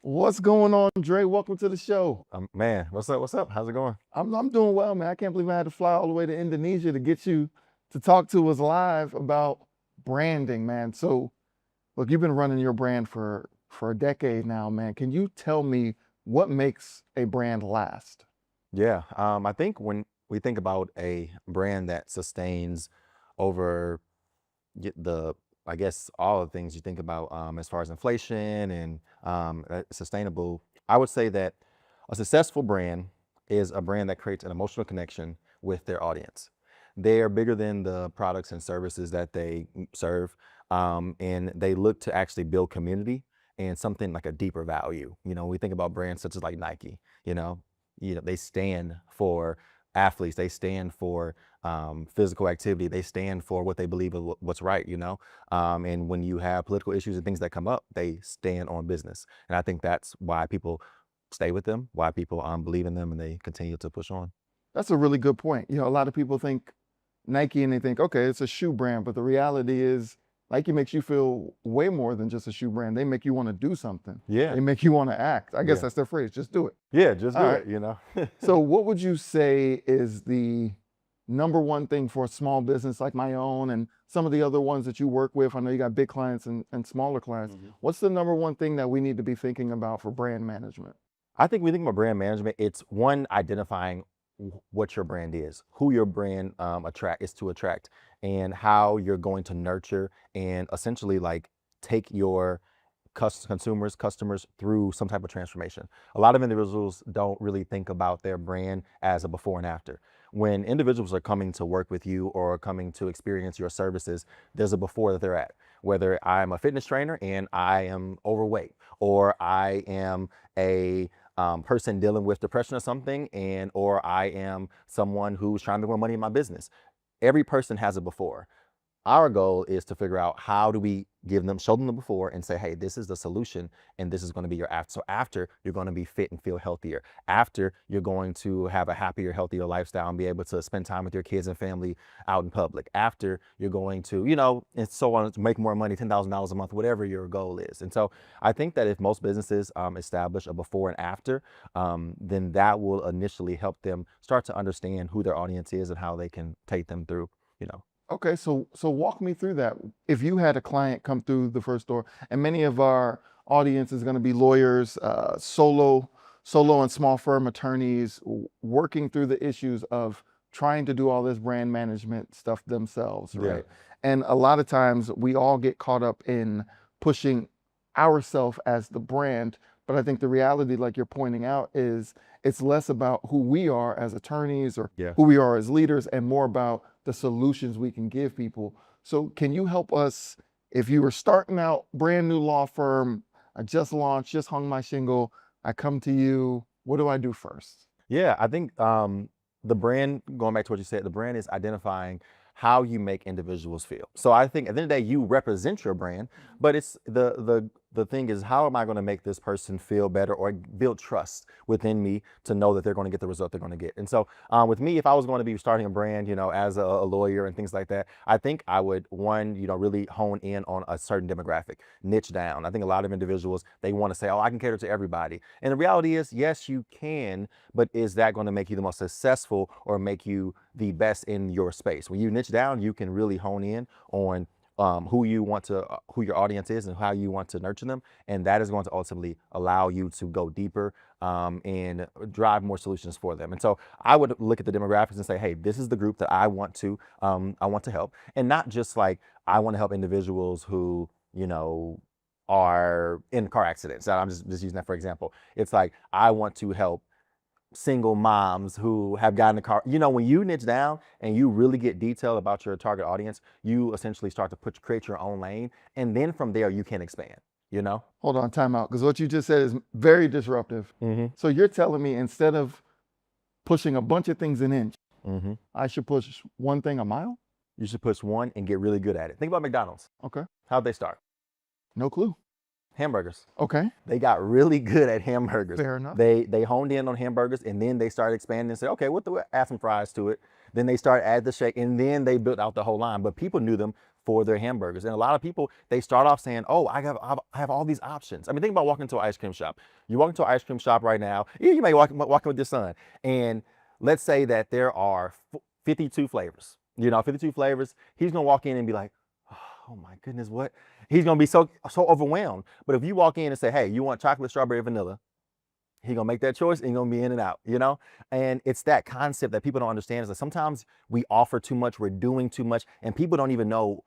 What's going on, Dre? Welcome to the show. Man, what's up? What's up? How's it going? I'm doing well, man. I can't believe I had to fly all the way to Indonesia to get you to talk to us live about branding, man. So, look, you've been running your brand for a decade now, man. Can you tell me what makes a brand last? Yeah, I think when we think about a brand that sustains over the, I guess, all the things you think about as far as inflation and sustainable, I would say that a successful brand is a brand that creates an emotional connection with their audience. They are bigger than the products and services that they serve, and they look to actually build community and something like a deeper value. We think about brands such as like Nike. They stand for athletes. They stand for physical activity. They stand for what they believe is what's right. And when you have political issues and things that come up, they stand on business. And I think that's why people stay with them, why people believe in them, and they continue to push on. That's a really good point. A lot of people think Nike and they think, okay, it's a shoe brand, but the reality is Nike makes you feel way more than just a shoe brand. They make you want to do something. Yeah, They make you want to act. I guess yeah, that's their phrase. Just do it. yeah. Just All do right. it. So, what would you say is the number one thing for a small business like my own and some of the other ones that you work with? I know you got big clients and smaller clients. Mhm. What's the number one thing that we need to be thinking about for brand management? I think we think about brand management. It's one, identifying what your brand is, who your brand is to attract, and how you're going to nurture and essentially like take your customers through some type of transformation. A lot of individuals don't really think about their brand as a before and after. When individuals are coming to work with you or coming to experience your services, there's a before that they're at. Whether I'm a fitness trainer and I am overweight, or I am a person dealing with depression or something, or I am someone who's trying to make more money in my business. Every person has a before. Our goal is to figure out how do we show them the before and say, hey, this is the solution and this is going to be your after. So after, you're going to be fit and feel healthier. After, you're going to have a happier, healthier lifestyle and be able to spend time with your kids and family out in public. After, you're going to, and so on, to make more money, $10,000 a month, whatever your goal is. And so I think that if most businesses establish a before and after, then that will initially help them start to understand who their audience is and how they can take them through, you know. Okay, so walk me through that. If you had a client come through the first door, and many of our audience is going to be lawyers, solo and small firm attorneys working through the issues of trying to do all this brand management stuff themselves, Yeah. right? And a lot of times we all get caught up in pushing ourselves as the brand, but I think the reality, like you're pointing out, is it's less about who we are as attorneys or Yeah. who we are as leaders and more about the solutions we can give people. So, can you help us if you were starting out, brand new law firm, I just launched, just hung my shingle, I come to you, what do I do first? Yeah, I think the brand, going back to what you said, the brand is identifying how you make individuals feel. So I think at the end of the day, you represent your brand, but it's the thing is, how am I going to make this person feel better or build trust within me to know that they're going to get the result they're going to get? And so with me, if I was going to be starting a brand, as a lawyer and things like that, I think I would, one, really hone in on a certain demographic, niche down. I think a lot of individuals, they want to say, oh, I can cater to everybody. And the reality is, yes, you can, but is that going to make you the most successful or make you the best in your space? When you niche down, you can really hone in on who your audience is and how you want to nurture them, and that is going to ultimately allow you to go deeper and drive more solutions for them. And so I would look at the demographics and say, hey, this is the group that I want to help, and not just like I want to help individuals who are in car accidents. I'm just using that for example. It's like I want to help single moms who have gotten a car. When you niche down and you really get detailed about your target audience, you essentially start to create your own lane. And then from there, you can expand. Hold on, time out, because what you just said is very disruptive. Mm-hmm. So, you're telling me instead of pushing a bunch of things an inch, Mm-hmm. I should push one thing a mile? You should push one and get really good at it. Think about McDonald's. Okay, How'd they start? no clue. Hamburgers. Okay, They got really good at hamburgers. fair enough. They honed in on hamburgers, and then they started expanding and said, okay, add some fries to it. Then they started add the shake, and then they built out the whole line. But people knew them for their hamburgers. And a lot of people, they start off saying, oh, I have all these options. I mean, think about walking into an ice cream shop. You walk into an ice cream shop right now, you may walk in with your son, and let's say that there are 52 flavors, 52 flavors. He's gonna walk in and be like, oh my goodness, what? He's gonna be so overwhelmed. But if you walk in and say, hey, you want chocolate, strawberry, vanilla, he's gonna make that choice and he's gonna be in and out. And it's that concept that people don't understand, is that sometimes we offer too much, we're doing too much, and people don't even know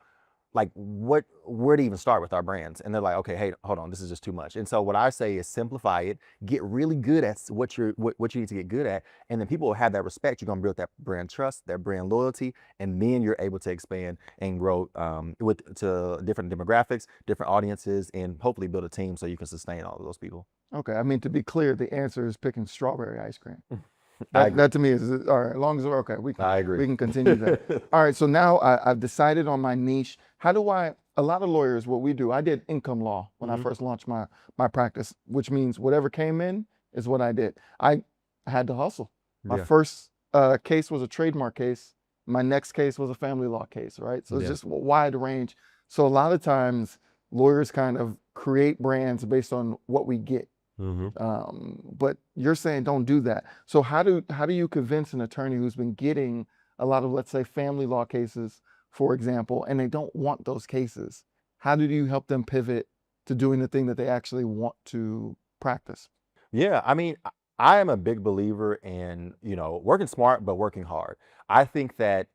like where to even start with our brands. And they're like, okay, hey, hold on, this is just too much. And so what I say is simplify it, get really good at what you need to get good at, and then people will have that respect. You're gonna build that brand trust, that brand loyalty, and then you're able to expand and grow to different demographics, different audiences, and hopefully build a team so you can sustain all of those people. Okay, I mean, to be clear, the answer is picking strawberry ice cream. I agree. That to me is all right. As long as we're okay, I agree. we can continue that. All right, so now I've decided on my niche. How do I? A lot of lawyers, what we do, I did income law when I first launched my practice, which means whatever came in is what I did. I had to hustle. My Yeah. first case was a trademark case. My next case was a family law case, right? So it's Yeah. just a wide range. So a lot of times lawyers kind of create brands based on what we get. But you're saying don't do that. So how do you convince an attorney who's been getting a lot of, let's say, family law cases, for example, and they don't want those cases? How do you help them pivot to doing the thing that they actually want to practice? Yeah, I mean, I am a big believer in, working smart, but working hard. I think that,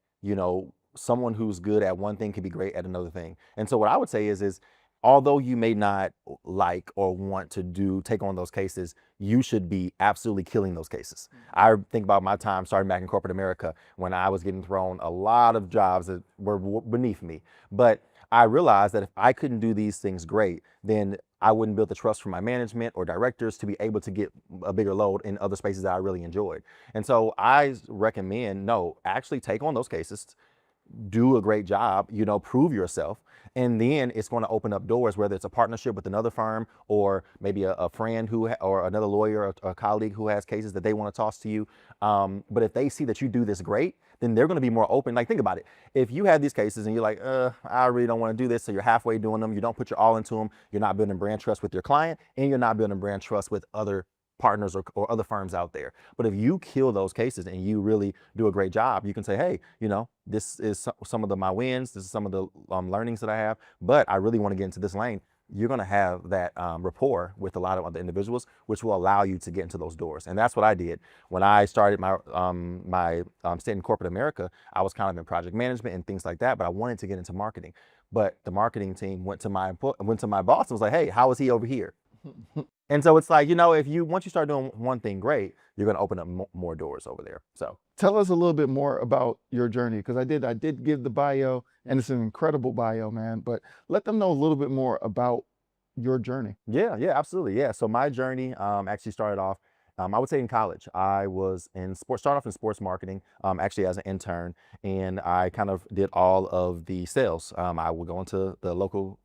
someone who's good at one thing can be great at another thing. And so what I would say is although you may not like or want to take on those cases, you should be absolutely killing those cases. I think about my time starting back in corporate America when I was getting thrown a lot of jobs that were beneath me. But I realized that if I couldn't do these things great, then I wouldn't build the trust from my management or directors to be able to get a bigger load in other spaces that I really enjoyed. And so I recommend, no, actually take on those cases, do a great job, prove yourself. And then it's going to open up doors, whether it's a partnership with another firm or maybe a friend or another lawyer or a colleague who has cases that they want to toss to you. But if they see that you do this great, then they're going to be more open. Like, think about it. If you have these cases and you're like, I really don't want to do this. So you're halfway doing them. You don't put your all into them. You're not building brand trust with your client, and you're not building brand trust with other partners or other firms out there. But if you kill those cases and you really do a great job, you can say, hey, this is some of my wins. This is some of the learnings that I have, but I really want to get into this lane. You're going to have that rapport with a lot of other individuals, which will allow you to get into those doors. And that's what I did when I started my stint in corporate America. I was kind of in project management and things like that, but I wanted to get into marketing. But the marketing team went to my boss and was like, hey, how is he over here? And so it's like, once you start doing one thing great, you're going to open up more doors over there. So Tell us a little bit more about your journey, because I did give the bio, and it's an incredible bio, man. But let them know a little bit more about your journey. yeah, absolutely. Yeah. So my journey actually started off, I would say in college. I was started off in sports marketing, actually as an intern, and I kind of did all of the sales. I would go into the local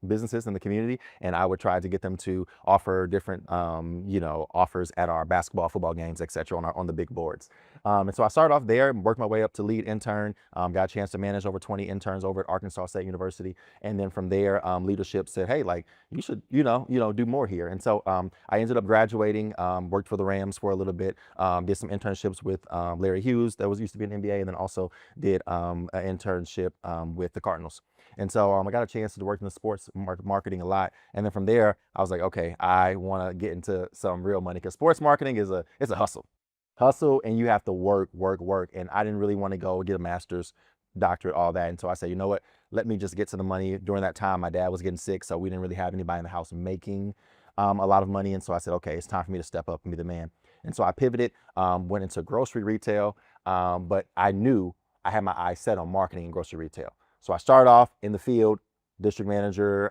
businesses in the community, and I would try to get them to offer different, offers at our basketball, football games, etc. on the big boards. And so I started off there, worked my way up to lead intern, got a chance to manage over 20 interns over at Arkansas State University. And then from there, leadership said, hey, like, you should, do more here. And so I ended up graduating, worked for the Rams for a little bit, did some internships with Larry Hughes, that used to be an NBA, and then also did an internship with the Cardinals. And so I got a chance to work in the sports marketing a lot. And then from there, I was like, okay, I want to get into some real money, because sports marketing it's a hustle, and you have to work. And I didn't really want to go get a master's, doctorate, all that. And so I said, you know what, let me just get to the money. During that time, my dad was getting sick, so we didn't really have anybody in the house making a lot of money. And so I said, okay, it's time for me to step up and be the man. And so I pivoted, went into grocery retail, but I knew I had my eyes set on marketing and grocery retail. So I started off in the field, district manager,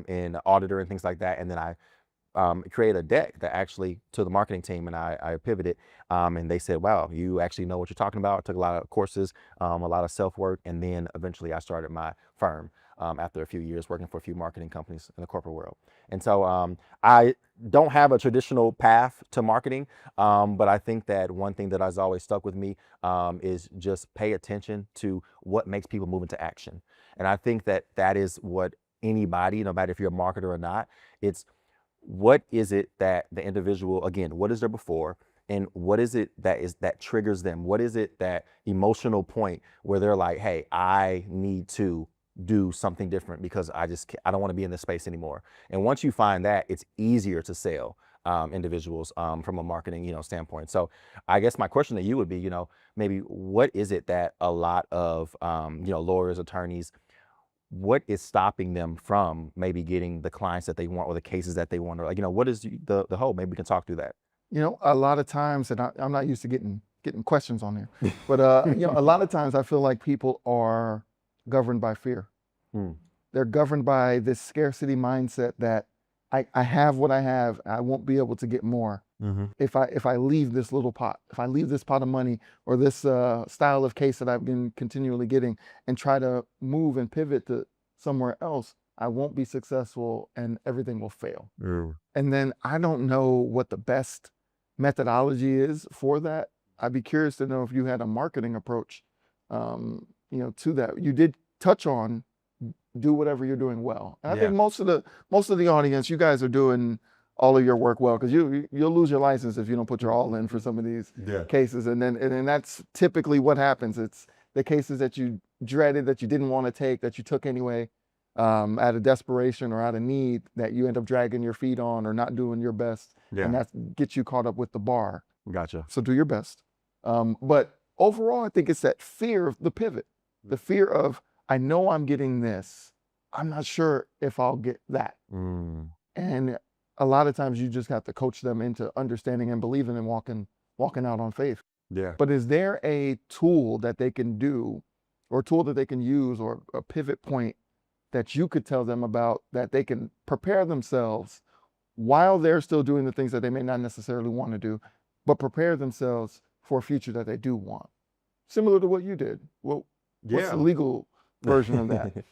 and auditor and things like that. And then I created a deck that actually to the marketing team, and I pivoted, and they said, wow, you actually know what you're talking about. I took a lot of courses, a lot of self-work, and then eventually I started my firm after a few years working for a few marketing companies in the corporate world. And so I don't have a traditional path to marketing, but I think that one thing that has always stuck with me is just pay attention to what makes people move into action. And I think that that is what anybody, no matter if you're a marketer or not, it's what is it that the individual, again, what is their before, and what is it that triggers them? What is it, that emotional point where they're like, hey, I need to do something different because I don't want to be in this space anymore. And once you find that, it's easier to sell individuals from a marketing, standpoint. So I guess my question to you would be, maybe what is it that a lot of, lawyers, attorneys, what is stopping them from maybe getting the clients that they want or the cases that they want? Or, like, what is the whole, maybe we can talk through that. A lot of times, and I'm not used to getting questions on there, but a lot of times I feel like people are governed by fear. Hmm. They're governed by this scarcity mindset that I have what I have, I won't be able to get more Mm-hmm. if I leave this little pot, if I leave this pot of money or this style of case that I've been continually getting and try to move and pivot to somewhere else, I won't be successful and everything will fail. Mm. And then I don't know what the best methodology is for that. I'd be curious to know if you had a marketing approach, to that. You did touch on do whatever you're doing well. And I think Yeah. most of the audience, you guys are doing all of your work well, because you'll lose your license if you don't put your all in for some of these Yeah. cases. And then that's typically what happens. It's the cases that you dreaded, that you didn't want to take, that you took anyway, out of desperation or out of need, that you end up dragging your feet on or not doing your best. Yeah. And that gets you caught up with the bar. Gotcha. So do your best. But overall, I think it's that fear of the pivot, the fear of, I know I'm getting this, I'm not sure if I'll get that. Mm. And a lot of times you just have to coach them into understanding and believing and walking out on faith. Yeah. But is there a tool that they can do, or a tool that they can use, or a pivot point that you could tell them about, that they can prepare themselves while they're still doing the things that they may not necessarily want to do, but prepare themselves for a future that they do want? Similar to what you did. Well, what's the legal version of that?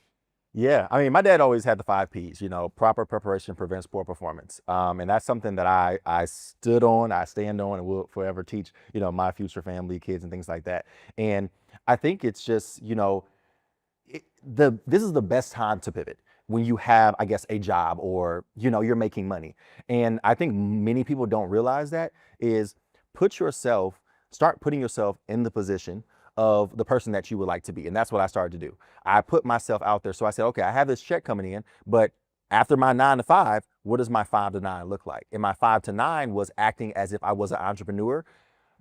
Yeah, I mean, my dad always had the 5 Ps, proper preparation prevents poor performance. And that's something that I stood on, I stand on, and will forever teach, my future family, kids, and things like that. And I think it's just, this is the best time to pivot, when you have, I guess, a job, or, you're making money. And I think many people don't realize that is start putting yourself in the position of the person that you would like to be. And that's what I started to do. I put myself out there. So I said, okay, I have this check coming in, but after my 9 to 5, what does my 5 to 9 look like? And my 5 to 9 was acting as if I was an entrepreneur,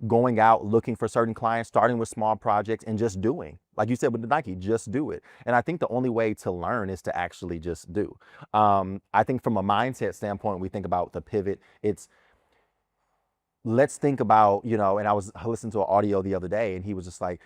going out, looking for certain clients, starting with small projects, and just doing. Like you said with the Nike, just do it. And I think the only way to learn is to actually just do. I think from a mindset standpoint, we think about the pivot. Let's think about, and I listening to an audio the other day, and he was just like,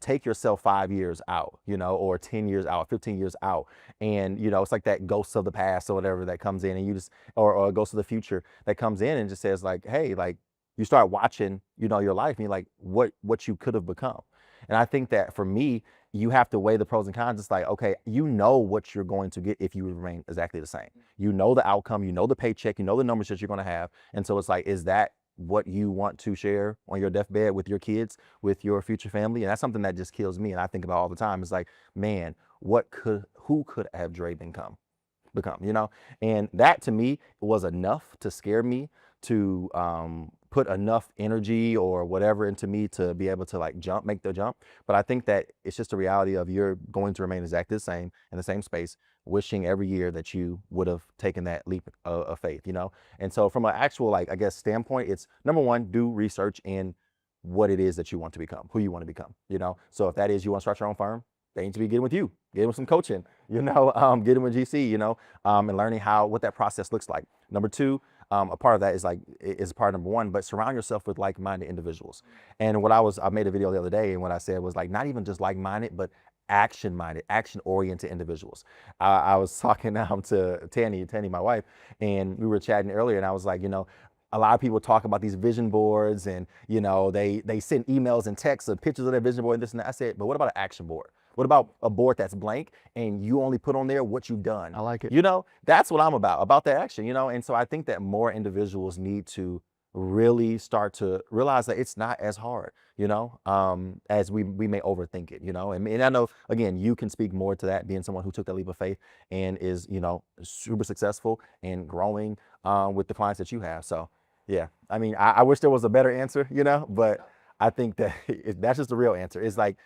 take yourself 5 years out, or 10 years out, 15 years out. And, it's like that ghost of the past or whatever that comes in, and you just, or a ghost of the future that comes in and just says like, hey, like, you start watching, your life, and you're like, what you could have become. And I think that for me, you have to weigh the pros and cons. It's like, okay, what you're going to get if you remain exactly the same. The outcome, the paycheck, the numbers that you're going to have. And so it's like, is that what you want to share on your deathbed with your kids, with your future family? And that's something that just kills me. And I think about all the time. It's like, man, who could have Dre become? And that to me was enough to scare me, to put enough energy or whatever into me to be able to like make the jump. But I think that it's just a reality of you're going to remain exactly the same in the same space, wishing every year that you would have taken that leap of faith, And so from an actual, like, I guess, standpoint, it's number one, do research in what it is that you want to become, who you want to become, So if that is, you want to start your own firm, they need to be getting with you, getting with some coaching, getting with GC, and learning what that process looks like. Number two, a part of that is part number one, but surround yourself with like-minded individuals. And I made a video the other day, and what I said was like, not even just like-minded, but action-minded, action-oriented individuals. I was talking to Tanny, my wife, and we were chatting earlier, and I was like, a lot of people talk about these vision boards, and they send emails and texts of pictures of their vision board and this and that. I said, but what about an action board? What about a board that's blank and you only put on there what you've done? I like it. That's what I'm about that action, And so I think that more individuals need to really start to realize that it's not as hard, as we may overthink it, and I know, again, you can speak more to that, being someone who took that leap of faith and is, super successful and growing with the clients that you have. So yeah, I mean, I wish there was a better answer, but I think that that's just the real answer. It's like,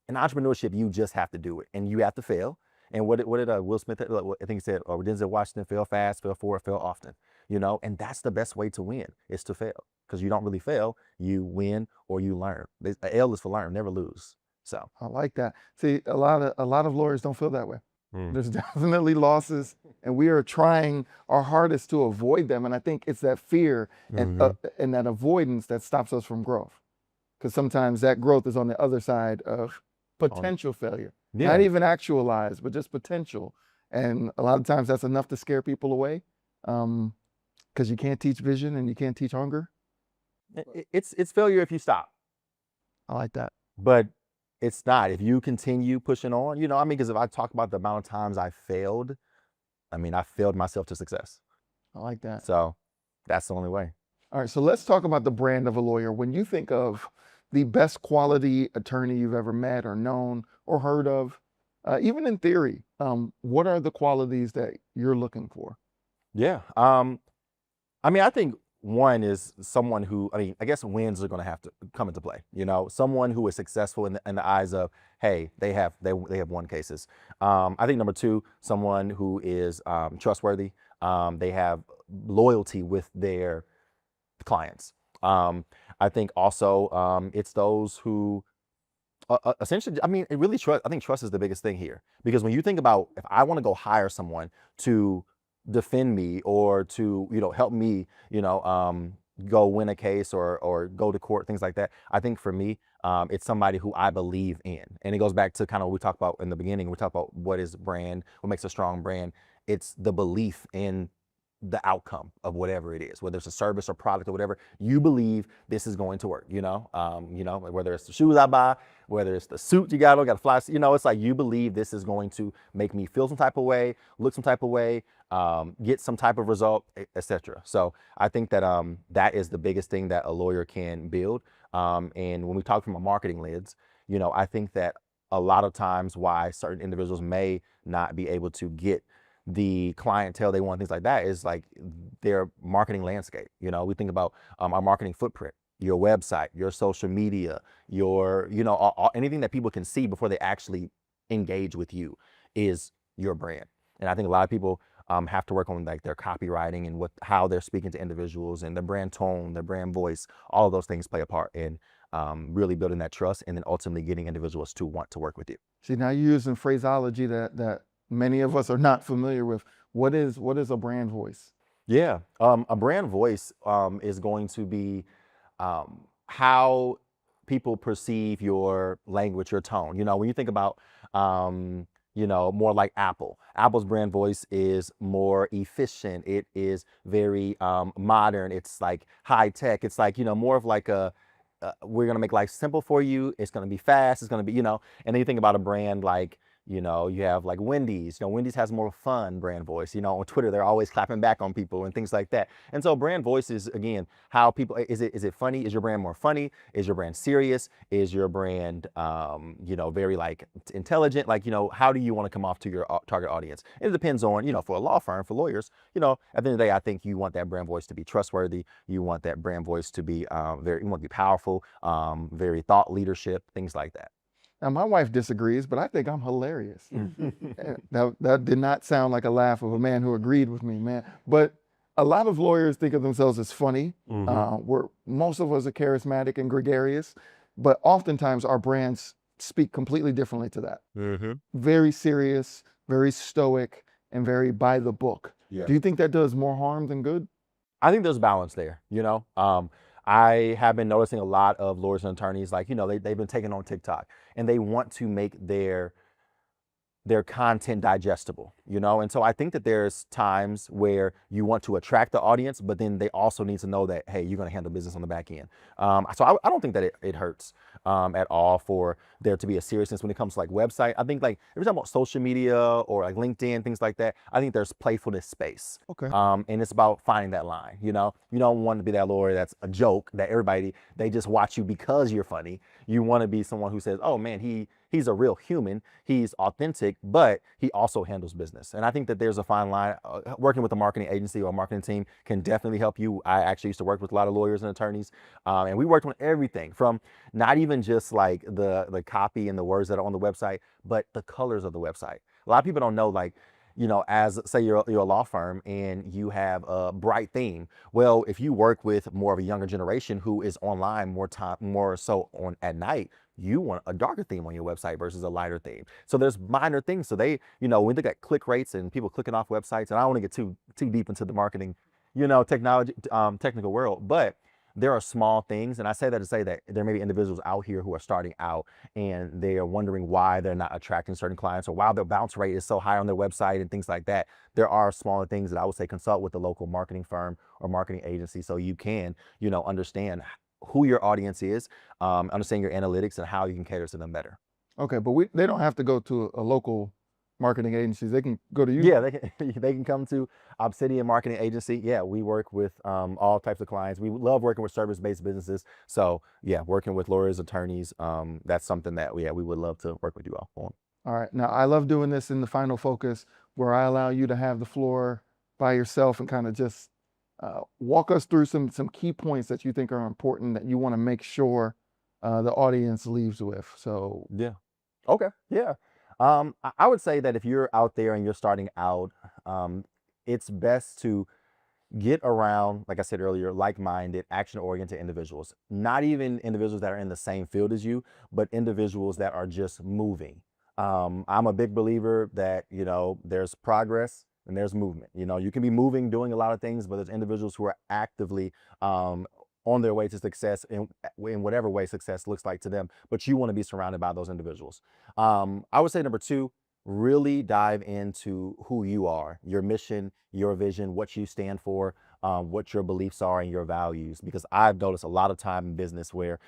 in entrepreneurship, you just have to do it, and you have to fail. And what did Will Smith, I think he said, or Denzel Washington, fail fast, fail forward, fail often. And that's the best way to win, is to fail, because you don't really fail, you win or you learn. A L is for learn, never lose. So I like that. See, a lot of lawyers don't feel that way. There's definitely losses, and we are trying our hardest to avoid them. And I think it's that fear and that avoidance that stops us from growth, because sometimes that growth is on the other side of potential failure, not yeah, even actualized, but just potential. And a lot of times that's enough to scare people away, because you can't teach vision and you can't teach hunger. it's failure if you stop. I like that. But it's not if you continue pushing on, I mean, because if I talk about the amount of times I failed, I mean, I failed myself to success. I like that. So that's the only way. All right, so let's talk about the brand of a lawyer. When you think of the best quality attorney you've ever met or known or heard of, even in theory, what are the qualities that you're looking for? Yeah. I mean, I think one is someone who, I mean, I guess wins are going to have to come into play. Someone who is successful in the eyes of, hey, they have won cases. I think number two, someone who is trustworthy. They have loyalty with their clients. I think also it's those who essentially, I mean, it really trust. I think trust is the biggest thing here, because when you think about, if I want to go hire someone to defend me or to help me go win a case or go to court, things like that, I think for me, it's somebody who I believe in. And it goes back to kind of what we talked about in the beginning. We talked about what is brand, what makes a strong brand. It's the belief in the outcome of whatever it is, whether it's a service or product or whatever. You believe this is going to work, whether it's the shoes I buy, whether it's the suit you got on, got to fly, it's like you believe this is going to make me feel some type of way, look some type of way, get some type of result, etc. So I think that that is the biggest thing that a lawyer can build. And when we talk from a marketing lens, I think that a lot of times why certain individuals may not be able to get the clientele they want, things like that, is like their marketing landscape. We think about our marketing footprint, your website, your social media, your, anything that people can see before they actually engage with you is your brand. And I think a lot of people have to work on like their copywriting and how they're speaking to individuals, and their brand tone, their brand voice. All of those things play a part in really building that trust, and then ultimately getting individuals to want to work with you. See, now you're using phraseology that many of us are not familiar with. What is a brand voice? Yeah, a brand voice is going to be how people perceive your language, your tone. When you think about, more like Apple. Apple's brand voice is more efficient. It is very modern. It's like high tech. It's like, more of like we're going to make life simple for you. It's going to be fast. It's going to be, and then you think about a brand like, you have like Wendy's. Wendy's has more fun brand voice. On Twitter, they're always clapping back on people and things like that. And so brand voice is, again, how people, is it funny? Is your brand more funny? Is your brand serious? Is your brand, very like intelligent? Like, how do you want to come off to your target audience? And it depends on, for a law firm, for lawyers, at the end of the day, I think you want that brand voice to be trustworthy. You want that brand voice to be you want to be powerful, very thought leadership, things like that. Now, my wife disagrees, but I think I'm hilarious. That did not sound like a laugh of a man who agreed with me, man. But a lot of lawyers think of themselves as funny. Most of us are charismatic and gregarious, but oftentimes our brands speak completely differently to that. Very serious, very stoic, and very by the book. Yeah. Do you think that does more harm than good? I think there's balance there, I have been noticing a lot of lawyers and attorneys, like, they've been taking on TikTok, and they want to make their their content digestible, you know? And so I think that there's times where you want to attract the audience, but then they also need to know that, hey, you're going to handle business on the back end. So I don't think that it hurts at all for there to be a seriousness when it comes to like website. I think like every time about social media or like LinkedIn, things like that, I think there's playfulness space. Okay. And it's about finding that line, you know? You don't want to be that lawyer that's a joke that everybody, they just watch you because you're funny. You want to be someone who says, oh man, he's a real human, he's authentic, but he also handles business. And I think that there's a fine line. Working with a marketing agency or a marketing team can definitely help you. I actually used to work with a lot of lawyers and attorneys, and we worked on everything from not even just like the copy and the words that are on the website, but the colors of the website. A lot of people don't know, like, you know, as say you're a law firm and you have a bright theme. Well, if you work with more of a younger generation who is online more so on at night, you want a darker theme on your website versus a lighter theme. So there's minor things. So they, you know, when they got click rates and people clicking off websites, and I don't want to get too deep into the marketing, you know, technology, technical world, but there are small things. And I say that to say that there may be individuals out here who are starting out and they are wondering why they're not attracting certain clients or why their bounce rate is so high on their website and things like that. There are smaller things that I would say consult with the local marketing firm or marketing agency so you can, you know, understand who your audience is, understand your analytics and how you can cater to them better. Okay, but they don't have to go to a local marketing agency. They can go to you. Yeah, they can they can come to Obsidian Marketing Agency. Yeah, we work with all types of clients. We love working with service-based businesses. So yeah, working with lawyers, attorneys, that's something that we would love to work with you all on. All right. Now, I love doing this in the final focus where I allow you to have the floor by yourself and kind of just walk us through some key points that you think are important that you want to make sure the audience leaves with. So, Yeah. Okay. Yeah. I would say that if you're out there and you're starting out, it's best to get around, like I said earlier, like-minded, action-oriented individuals. Not even individuals that are in the same field as you, but individuals that are just moving. I'm a big believer that, you know, there's progress and there's movement. You know, you can be moving, doing a lot of things, but there's individuals who are actively on their way to success in whatever way success looks like to them. But you want to be surrounded by those individuals. I would say number two, really dive into who you are, your mission, your vision, what you stand for, what your beliefs are and your values. Because I've noticed a lot of time in business where,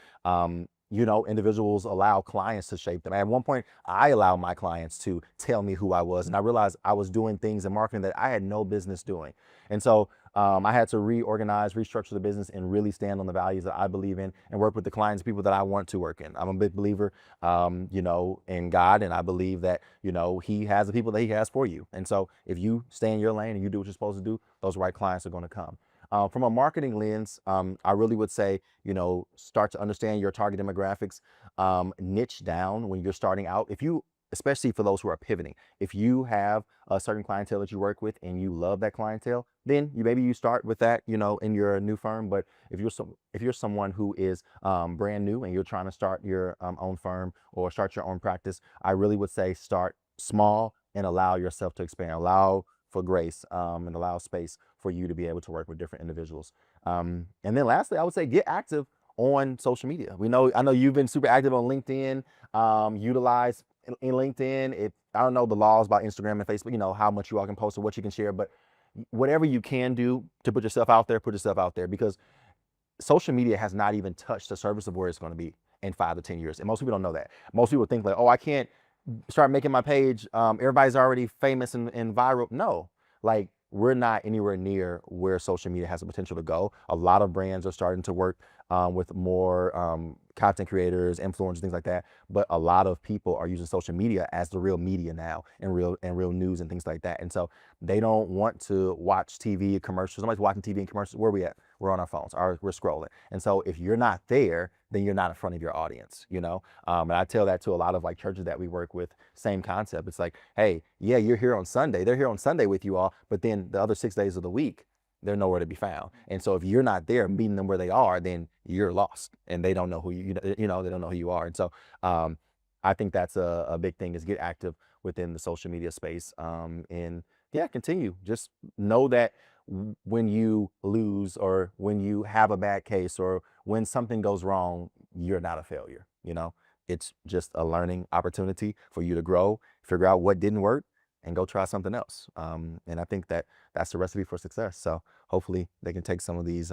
you know, individuals allow clients to shape them. At one point, I allowed my clients to tell me who I was, and I realized I was doing things in marketing that I had no business doing. And so I had to reorganize, restructure the business, and really stand on the values that I believe in and work with the clients, people that I want to work in. I'm a big believer, you know, in God, and I believe that, you know, He has the people that He has for you. And so if you stay in your lane and you do what you're supposed to do, those right clients are going to come. From a marketing lens, I really would say, you know, start to understand your target demographics, niche down when you're starting out. If you, especially for those who are pivoting, if you have a certain clientele that you work with and you love that clientele, then maybe you start with that, you know, in your new firm. But if you're someone who is brand new and you're trying to start your own firm or start your own practice, I really would say start small and allow yourself to expand. Allow for grace and allow space for you to be able to work with different individuals. And then lastly, I would say get active on social media. I know you've been super active on LinkedIn. Utilize in LinkedIn. I don't know the laws about Instagram and Facebook, you know, how much you all can post or what you can share, but whatever you can do to put yourself out there because social media has not even touched the surface of where it's going to be in 5 to 10 years. And most people don't know that. Most people think like, oh, I can't start making my page. Everybody's already famous and viral. No, like we're not anywhere near where social media has the potential to go. A lot of brands are starting to work with more content creators, influencers, things like that. But a lot of people are using social media as the real media now and real news and things like that. And so they don't want to watch TV commercials. Somebody's watching TV and commercials. Where are we at? We're on our phones. We're scrolling. And so if you're not there, then you're not in front of your audience, you know? And I tell that to a lot of like churches that we work with, same concept. It's like, hey, yeah, you're here on Sunday. They're here on Sunday with you all, but then the other 6 days of the week, they're nowhere to be found. And so if you're not there meeting them where they are, then you're lost and they don't know who they don't know who you are. And so I think that's a big thing is get active within the social media space. And yeah, continue. Just know that when you lose or when you have a bad case or when something goes wrong, you're not a failure. You know, It's just a learning opportunity for you to grow, figure out what didn't work, and go try something else. And I think that that's the recipe for success. So hopefully they can take some of these,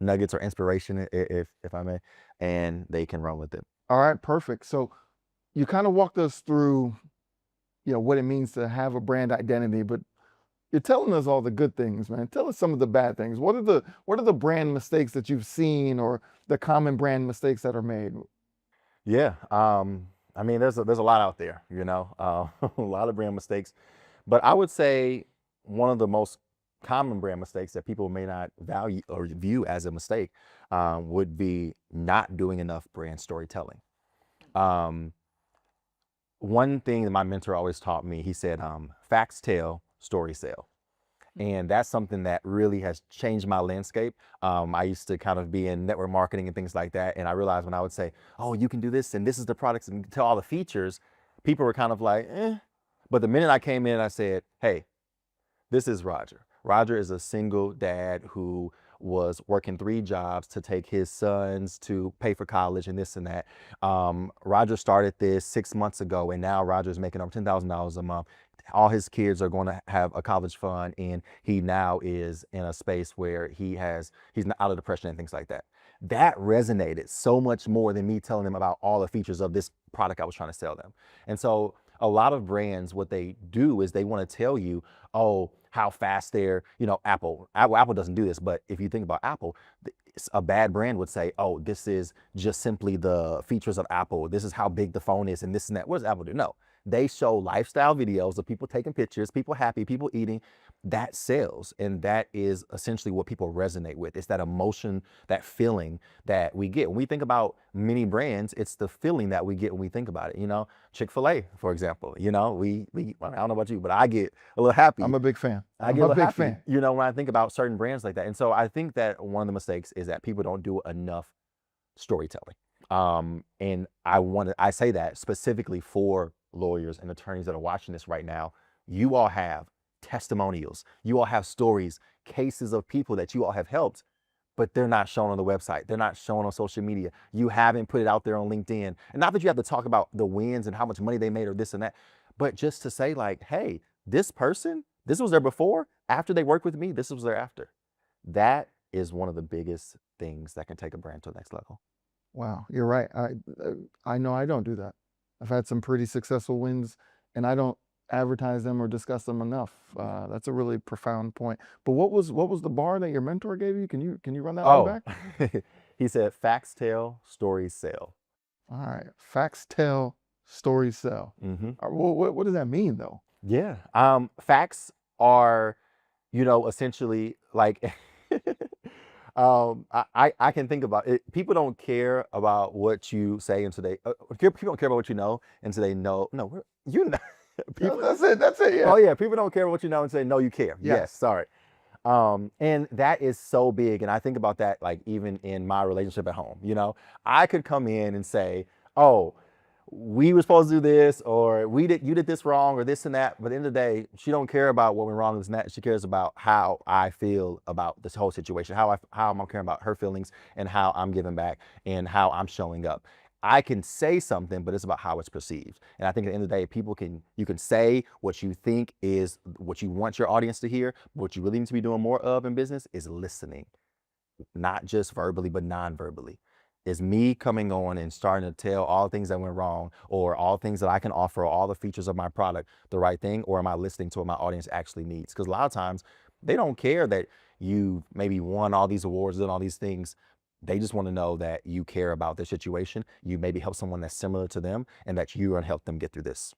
nuggets or inspiration, if I may, and they can run with it. All right, perfect. So you kind of walked us through, what it means to have a brand identity, but you're telling us all the good things, man. Tell us some of the bad things. What are the brand mistakes that you've seen, or the common brand mistakes that are made? Yeah. I mean, there's a lot out there, a lot of brand mistakes, but I would say one of the most common brand mistakes that people may not value or view as a mistake would be not doing enough brand storytelling. Um, One thing that my mentor always taught me, he said, facts tell, stories sell. And that's something that really has changed my landscape. I used to kind of be in network marketing and things like that. And I realized when I would say, oh, you can do this and this is the products and tell all the features, people were kind of like, eh. But the minute I came in, I said, hey, this is Roger. Roger is a single dad who was working 3 jobs to take his sons to pay for college and this and that. Roger started this 6 months ago, and now Roger's making over $10,000 a month. All his kids are going to have a college fund, and he now is in a space where he's not out of depression and things like that. That resonated so much more than me telling them about all the features of this product I was trying to sell them. And so a lot of brands, what they do is they want to tell you, oh, how fast they're, Apple doesn't do this, but if you think about Apple, a bad brand would say, oh, this is just simply the features of Apple. This is how big the phone is and this and that. What does Apple do? No, they show lifestyle videos of people taking pictures, people happy, people eating. That sells. And that is essentially what people resonate with. It's that emotion, that feeling that we get. When we think about many brands, it's the feeling that we get when we think about it. Chick-fil-A, for example, I don't know about you, but I get a little happy. I'm a big fan. I get a little happy, when I think about certain brands like that. And so I think that one of the mistakes is that people don't do enough storytelling. And I say that specifically for lawyers and attorneys that are watching this right now. You all have testimonials. You all have stories, cases of people that you all have helped, but they're not shown on the website. They're not shown on social media. You haven't put it out there on LinkedIn. And not that you have to talk about the wins and how much money they made or this and that, but just to say like, hey, this person, this was there before, after they worked with me, this was there after. That is one of the biggest things that can take a brand to the next level. Wow, you're right. I know I don't do that. I've had some pretty successful wins, and I don't advertise them or discuss them enough. That's a really profound point. But what was the bar that your mentor gave you? Can you run that one back? He said, facts tell, stories sell. All right, facts tell, stories sell. What does that mean, though? Yeah. Facts are, essentially like, I can think about it. People don't care about what you say until they, people don't care about what you know until they know. No, you know. People, That's it. That's it. Yeah. oh yeah, people don't care about what you know and say, no, you care. Yeah. Yes, sorry. And that is so big. And I think about that, like even in my relationship at home, I could come in and say, oh, we were supposed to do this, or you did this wrong, or this and that. But at the end of the day, she don't care about what went wrong and that. She cares about how I feel about this whole situation, how I'm caring about her feelings and how I'm giving back and how I'm showing up. I can say something, but it's about how it's perceived. And I think at the end of the day, you can say what you think is what you want your audience to hear. But what you really need to be doing more of in business is listening, not just verbally, but non-verbally. Is me coming on and starting to tell all things that went wrong, or all things that I can offer, or all the features of my product, the right thing, or am I listening to what my audience actually needs? Because a lot of times they don't care that you maybe won all these awards and all these things. They just want to know that you care about their situation. You maybe help someone that's similar to them, and that you're going to help them get through this,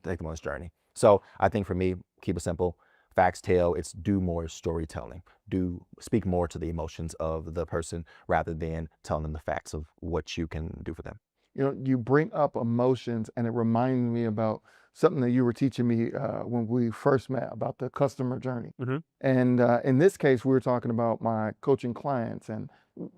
take them on this journey. So I think for me, keep it simple. Facts tell, it's do more storytelling. Do speak more to the emotions of the person rather than telling them the facts of what you can do for them. You bring up emotions, and it reminds me about something that you were teaching me when we first met about the customer journey. And in this case, we were talking about my coaching clients, and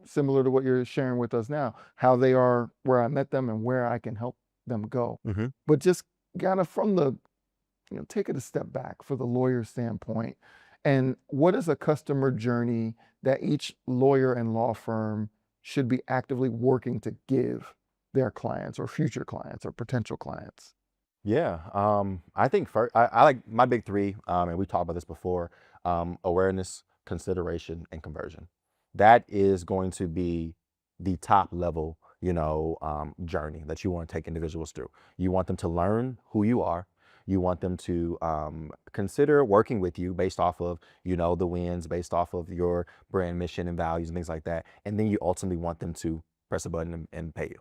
similar to what you're sharing with us now, how they are where I met them and where I can help them go. But just kind of from the, take it a step back for the lawyer standpoint. And what is a customer journey that each lawyer and law firm should be actively working to give their clients or future clients or potential clients? Yeah, I think first, I like my big three, and we talked about this before: awareness, consideration, and conversion. That is going to be the top level, journey that you want to take individuals through. You want them to learn who you are. You want them to consider working with you based off of, the wins, based off of your brand mission and values and things like that. And then you ultimately want them to press a button and pay you.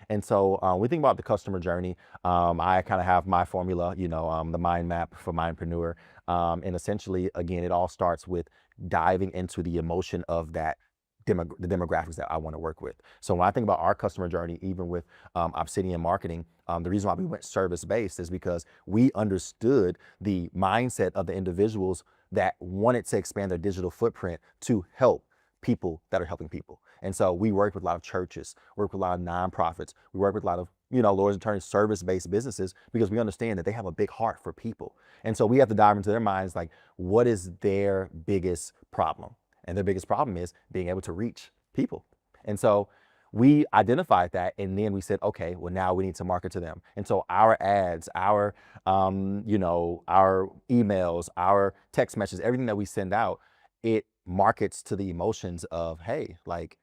And so we think about the customer journey. I kind of have my formula, the mind map for mindpreneur. And essentially, again, it all starts with diving into the emotion of that the demographics that I want to work with. So when I think about our customer journey, even with Obsidian Marketing, the reason why we went service based is because we understood the mindset of the individuals that wanted to expand their digital footprint to help people that are helping people. And so we work with a lot of churches, work with a lot of nonprofits, we work with a lot of, lawyers and attorneys, service-based businesses, because we understand that they have a big heart for people. And so we have to dive into their minds, like, what is their biggest problem? And their biggest problem is being able to reach people. And so we identified that, and then we said, okay, well, now we need to market to them. And so our ads, our our emails, our text messages, everything that we send out, it markets to the emotions of, hey, like,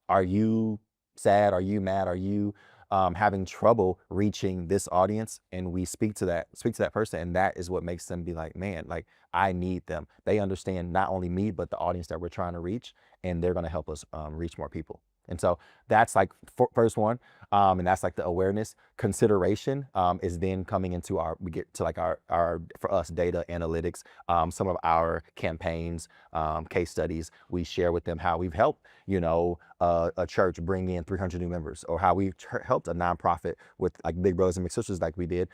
are you sad? Are you mad? Are you having trouble reaching this audience? And we speak to that person, and that is what makes them be like, man, like, I need them. They understand not only me, but the audience that we're trying to reach, and they're going to help us reach more people. And so that's like first one, and that's like the awareness. Consideration is then coming into we get to like our for us, data analytics, some of our campaigns, case studies. We share with them how we've helped, a church bring in 300 new members, or how we helped a nonprofit with like Big Brothers and Big Sisters, like we did,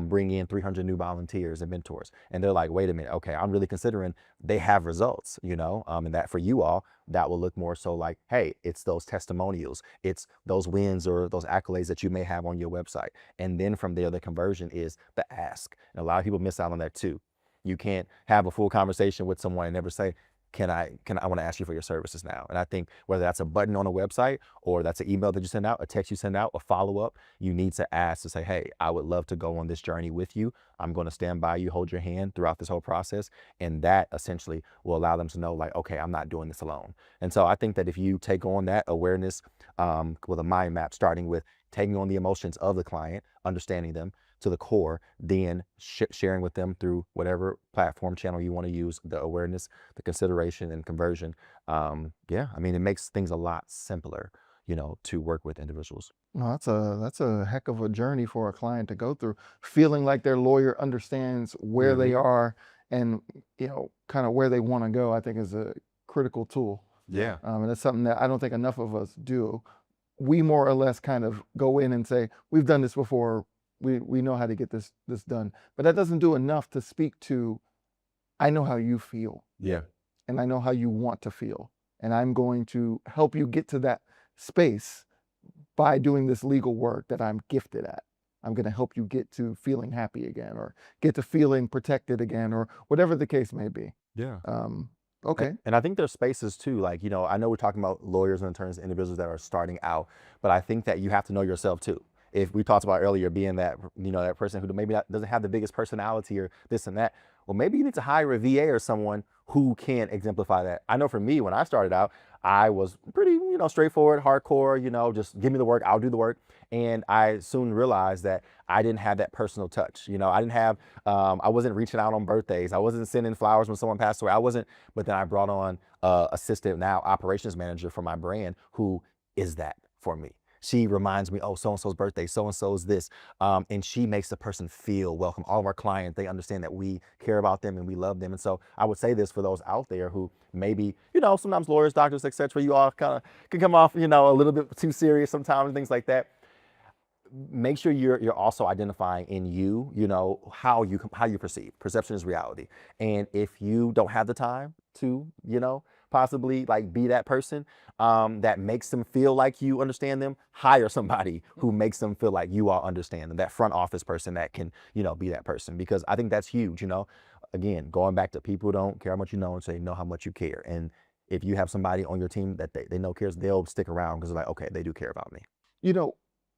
bring in 300 new volunteers and mentors. And they're like, wait a minute, okay, I'm really considering they have results, and that for you all, that will look more so like, hey, it's those testimonials, it's those wins or those accolades that you may have on your website. And then from there, the conversion is the ask. And a lot of people miss out on that too. You can't have a full conversation with someone and never say, I want to ask you for your services now. And I think whether that's a button on a website, or that's an email that you send out, a text you send out, a follow-up, you need to ask to say, hey, I would love to go on this journey with you. I'm going to stand by you, hold your hand throughout this whole process. And that essentially will allow them to know, like, okay, I'm not doing this alone. And so I think that if you take on that awareness with a mind map, starting with taking on the emotions of the client, understanding them to the core, then sharing with them through whatever platform channel you want to use, the awareness, the consideration, and conversion. Yeah, I mean, it makes things a lot simpler, to work with individuals. No, that's a heck of a journey for a client to go through, feeling like their lawyer understands where they Hmm. are and kind of where they want to go. I think is a critical tool, Yeah. and that's something that I don't think enough of us do. We more or less kind of go in and say, we've done this before. We know how to get this done, but that doesn't do enough to speak to, I know how you feel, Yeah. and I know how you want to feel, and I'm going to help you get to that space by doing this legal work that I'm gifted at. I'm going to help you get to feeling happy again, or get to feeling protected again, or whatever the case may be. Yeah. Um, And okay. and I think there's spaces too, like, I know we're talking about lawyers and attorneys, individuals that are starting out, but I think that you have to know yourself too. If we talked about earlier being that, that person who maybe not, doesn't have the biggest personality or this and that, well, maybe you need to hire a VA or someone who can exemplify that. I know for me, when I started out, I was pretty, straightforward, hardcore, just give me the work, I'll do the work. And I soon realized that I didn't have that personal touch. I didn't have, I wasn't reaching out on birthdays. I wasn't sending flowers when someone passed away. I wasn't. But then I brought on assistant, now operations manager for my brand, who is that for me. She reminds me, oh, so-and-so's birthday, so-and-so's this. And she makes the person feel welcome. All of our clients, they understand that we care about them and we love them. And so I would say this for those out there who maybe, sometimes lawyers, doctors, etc., you all kind of can come off, a little bit too serious sometimes and things like that. Make sure you're also identifying in you, how you perceive. Perception is reality. And if you don't have the time to, possibly like be that person that makes them feel like you understand them, hire somebody who makes them feel like you all understand them, that front office person that can, be that person. Because I think that's huge. Again, going back to, people don't care how much you know until they know how much you care. And if you have somebody on your team that they know cares, they'll stick around because they're like, okay, they do care about me. You know,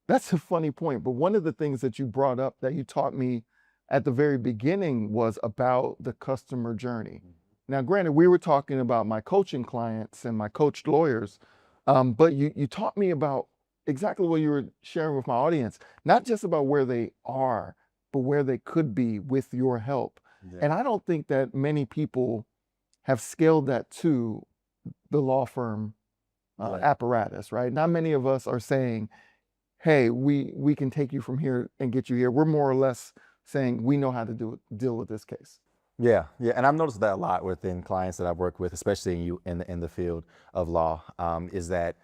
That's a funny point. But one of the things that you brought up that you taught me at the very beginning was about the customer journey. Now, granted, we were talking about my coaching clients and my coached lawyers, but you taught me about exactly what you were sharing with my audience, not just about where they are, but where they could be with your help. Yeah. And I don't think that many people have scaled that to the law firm Right. apparatus, right? Not many of us are saying, hey, we can take you from here and get you here. We're more or less saying we know how to deal with this case. Yeah, yeah, and I've noticed that a lot within clients that I've worked with, especially in the field of law, is that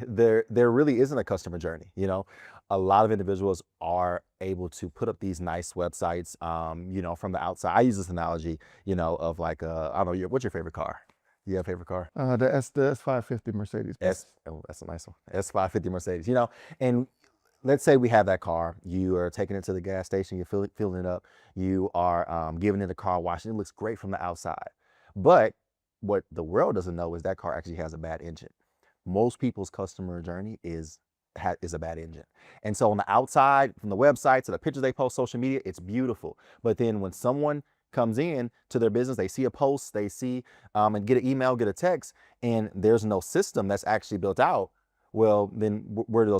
there really isn't a customer journey. You know, a lot of individuals are able to put up these nice websites. You know, from the outside. I use this analogy, you know, of like I don't know, what's your favorite car? You have a favorite car? The S550 Mercedes Benz. Oh, that's a nice one. S550 Mercedes. You know, and let's say we have that car. You are taking it to the gas station. You're filling it up. You are giving it a car wash, and it looks great from the outside. But what the world doesn't know is that car actually has a bad engine. Most people's customer journey is a bad engine. And so on the outside, from the website to the pictures they post social media, it's beautiful. But then when someone comes in to their business, they see a post, they see and get an email, get a text, and there's no system that's actually built out. Well, then where can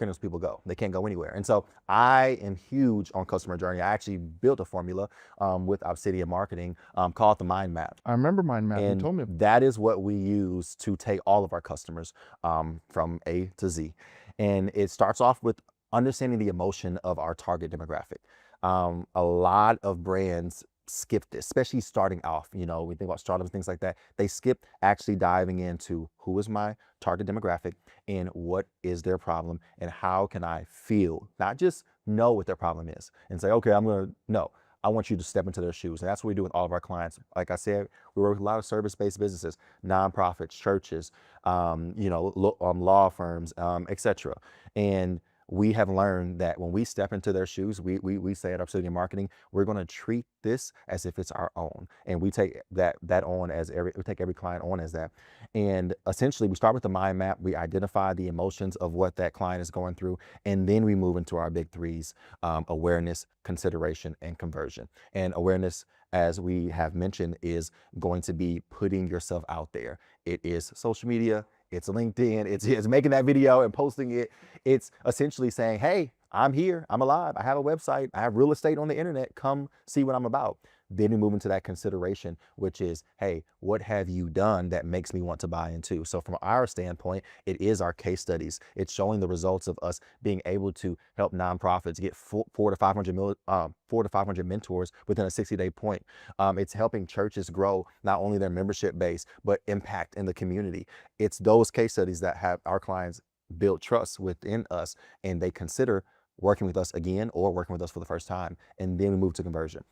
those people go? They can't go anywhere. And so I am huge on customer journey. I actually built a formula with Obsidian Marketing called the Mind Map. I remember Mind Map. You And told me. that is what we use to take all of our customers from A to Z. And it starts off with understanding the emotion of our target demographic. A lot of brands skip this, especially starting off. You know, we think about startups and things like that. They skip actually diving into who is my target demographic and what is their problem and how can I feel, not just know what their problem is and say, okay, I'm going to know. I want you to step into their shoes. And that's what we do with all of our clients. Like I said, we work with a lot of service-based businesses, nonprofits, churches, you know, law firms, etc. And we have learned that when we step into their shoes, we say at Obsidian Marketing, we're going to treat this as if it's our own, and we take that on as we take every client on as that. And essentially, we start with the mind map. We identify the emotions of what that client is going through, and then we move into our big threes: awareness, consideration, and conversion. And awareness, as we have mentioned, is going to be putting yourself out there. It is social media. It's LinkedIn, it's making that video and posting it. It's essentially saying, hey, I'm here, I'm alive, I have a website, I have real estate on the internet, come see what I'm about. Then we move into that consideration, which is, hey, what have you done that makes me want to buy into? So from our standpoint, it is our case studies. It's showing the results of us being able to help nonprofits get 400 to 500 mentors within a 60-day point. It's helping churches grow not only their membership base, but impact in the community. It's those case studies that have our clients build trust within us, and they consider working with us again or working with us for the first time. And then we move to conversion.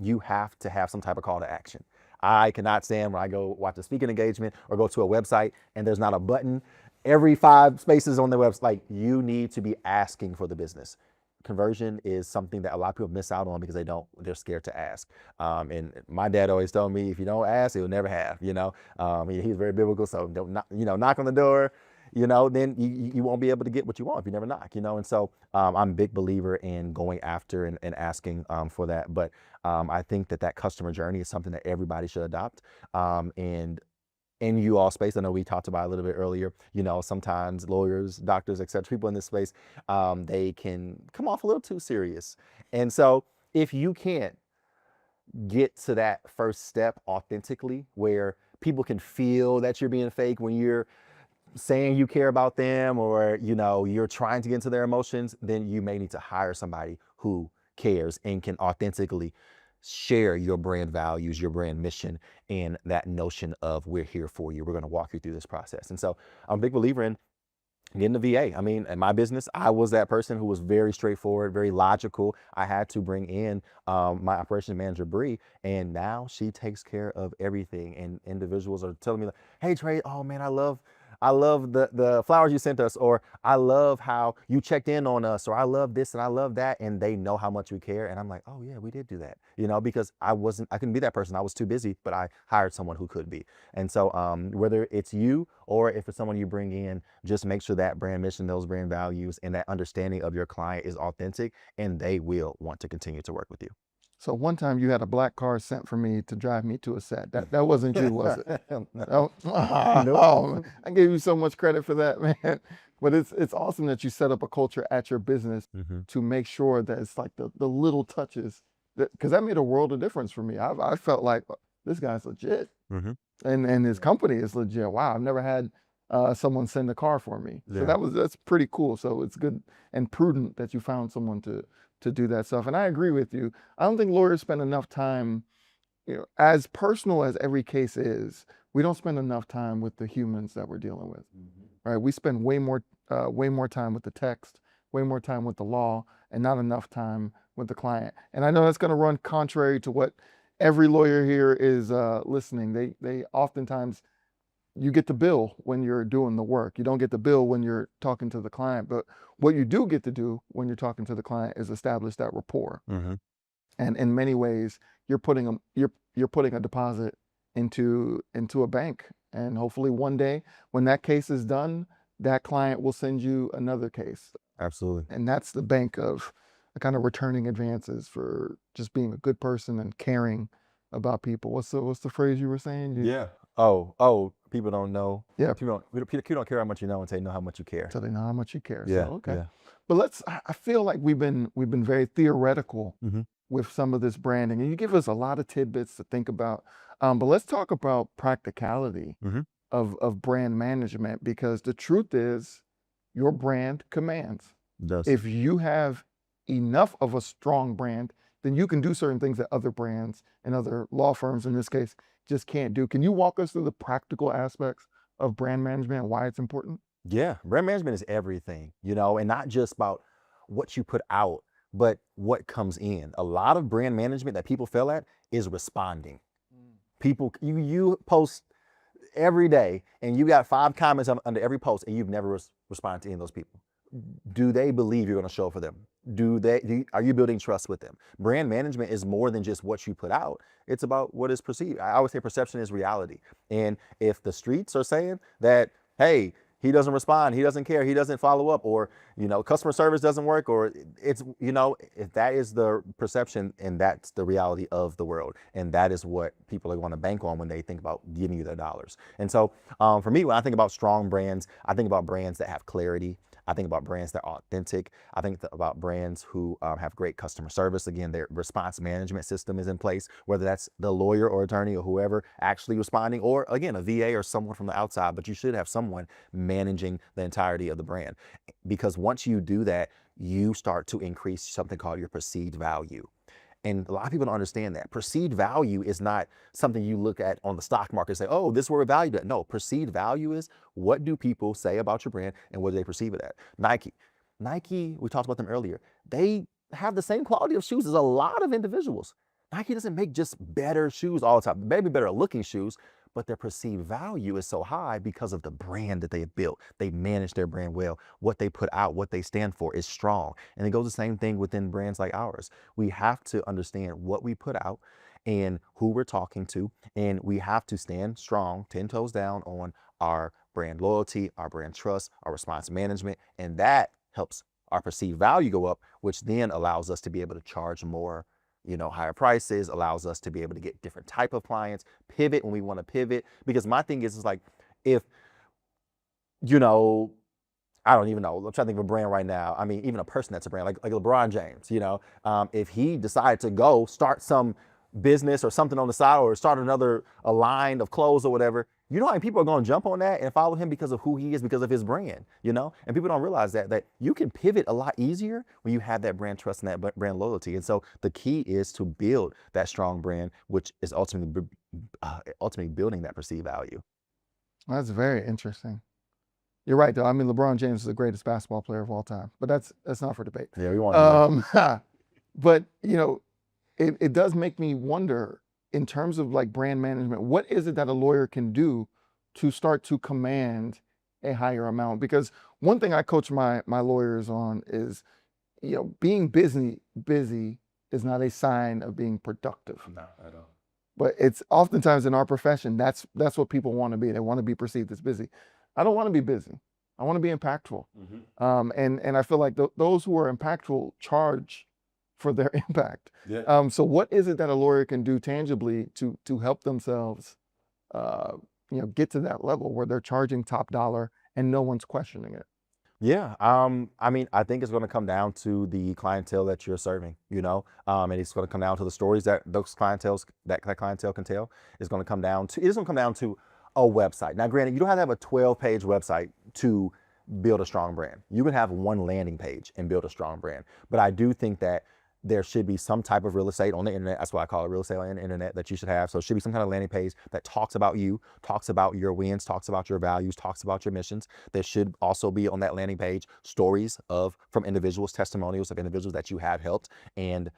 You have to have some type of call to action. I cannot stand when I go watch a speaking engagement or go to a website and there's not a button every 5 spaces on the website. Like, you need to be asking for the business. Conversion is something that a lot of people miss out on because they're scared to ask. And my dad always told me, if you don't ask, you'll never have, you know. He's very biblical, so don't knock on the door, you know, then you won't be able to get what you want if you never knock, you know. And so I'm a big believer in going after and asking for that. But I think that customer journey is something that everybody should adopt. And in you all space, I know we talked about a little bit earlier, you know, sometimes lawyers, doctors, etc., people in this space, they can come off a little too serious. And so if you can't get to that first step authentically, where people can feel that you're being fake when you're saying you care about them, or, you know, you're trying to get into their emotions, then you may need to hire somebody who cares and can authentically share your brand values, your brand mission, and that notion of, we're here for you. We're going to walk you through this process. And so I'm a big believer in getting the VA. I mean, in my business, I was that person who was very straightforward, very logical. I had to bring in my operations manager, Bree, and now she takes care of everything. And individuals are telling me, like, hey, Dre, oh man, I love I love the flowers you sent us, or I love how you checked in on us, or I love this and I love that. And they know how much we care. And I'm like, oh yeah, we did do that, because I couldn't be that person. I was too busy, but I hired someone who could be. And so whether it's you or if it's someone you bring in, just make sure that brand mission, those brand values, and that understanding of your client is authentic, and they will want to continue to work with you. So one time you had a black car sent for me to drive me to a set. That wasn't you, was it? Oh, Nope. man, I gave you so much credit for that, man. But it's awesome that you set up a culture at your business Hmm. to make sure that it's like the little touches because that made a world of difference for me. I felt like this guy's legit, Hmm. and his company is legit. Wow, I've never had someone send a car for me, so Yeah. that's pretty cool. So it's good and prudent that you found someone to do that stuff. And I agree with you. I don't think lawyers spend enough time, as personal as every case is. We don't spend enough time with the humans that we're dealing with, right? We spend way more time with the text, way more time with the law, and not enough time with the client. And I know that's going to run contrary to what every lawyer here is listening. They oftentimes you get the bill when you're doing the work. You don't get the bill when you're talking to the client. But what you do get to do when you're talking to the client is establish that rapport. Hmm. And in many ways, you're putting a deposit into a bank. And hopefully one day when that case is done, that client will send you another case. Absolutely. And that's the bank of kind of returning advances for just being a good person and caring about people. What's the phrase you were saying? Yeah. Oh, people don't know. Yeah, People don't care how much you know until they know how much you care. so they know how much you care. So Yeah. okay. Yeah. But I feel like we've been very theoretical Hmm. with some of this branding, and you give us a lot of tidbits to think about. But let's talk about practicality Hmm. of brand management, because the truth is your brand commands. Does. If you have enough of a strong brand, then you can do certain things that other brands and other law firms in this case just can't do. Can you walk us through the practical aspects of brand management and why it's important? Yeah, brand management is everything, and not just about what you put out, but what comes in. A lot of brand management that people fail at is responding. People, you post every day and you got 5 comments under every post and you've never responded to any of those people. Do they believe you're going to show up for them? Are you building trust with them? Brand management is more than just what you put out. It's about what is perceived. I always say perception is reality. And if the streets are saying that, hey, he doesn't respond, he doesn't care, he doesn't follow up, or customer service doesn't work, or if that is the perception, and that's the reality of the world, and that is what people are going to bank on when they think about giving you their dollars. And so for me, when I think about strong brands, I think about brands that have clarity. I think about brands that are authentic. I think about brands who have great customer service. Again, their response management system is in place, whether that's the lawyer or attorney or whoever actually responding, or again, a VA or someone from the outside, but you should have someone managing the entirety of the brand. Because once you do that, you start to increase something called your perceived value. And a lot of people don't understand that. Perceived value is not something you look at on the stock market and say, oh, this is where we're valued at. No, perceived value is what do people say about your brand and what do they perceive it at? Nike, we talked about them earlier. They have the same quality of shoes as a lot of individuals. Nike doesn't make just better shoes all the time, maybe better looking shoes, but their perceived value is so high because of the brand that they have built. They manage their brand well. What they put out, what they stand for is strong. And it goes the same thing within brands like ours. We have to understand what we put out and who we're talking to, and we have to stand strong, 10 toes down on our brand loyalty, our brand trust, our response management, and that helps our perceived value go up, which then allows us to be able to charge more, higher prices, allows us to be able to get different type of clients, pivot when we want to pivot. Because my thing is like, if, you know, I don't even know. I'm trying to think of a brand right now. I mean, even a person that's a brand, like LeBron James, if he decided to go start some business or something on the side, or start a line of clothes or whatever, you know how many people are going to jump on that and follow him because of who he is, because of his brand, And people don't realize that you can pivot a lot easier when you have that brand trust and that brand loyalty. And so the key is to build that strong brand, which is ultimately building that perceived value. That's very interesting. You're right, though. I mean, LeBron James is the greatest basketball player of all time, but that's not for debate. Yeah, we want to. But it does make me wonder, in terms of like brand management, what is it that a lawyer can do to start to command a higher amount. Because one thing I coach my lawyers on is, being busy is not a sign of being productive. No, at all. But it's oftentimes in our profession, that's what people want to be. They want to be perceived as busy. I don't want to be busy. I want to be impactful. And I feel like those who are impactful charge for their impact. Yeah. So what is it that a lawyer can do tangibly to help themselves, get to that level where they're charging top dollar and no one's questioning it? Yeah, I mean, I think it's going to come down to the clientele that you're serving, and it's going to come down to the stories that that clientele can tell. It's going to come down to a website. Now, granted, you don't have to have a 12-page website to build a strong brand. You can have one landing page and build a strong brand. But I do think that there should be some type of real estate on the internet. That's why I call it real estate on the internet that you should have. So it should be some kind of landing page that talks about you, talks about your wins, talks about your values, talks about your missions. There should also be on that landing page stories from individuals, testimonials of individuals that you have helped and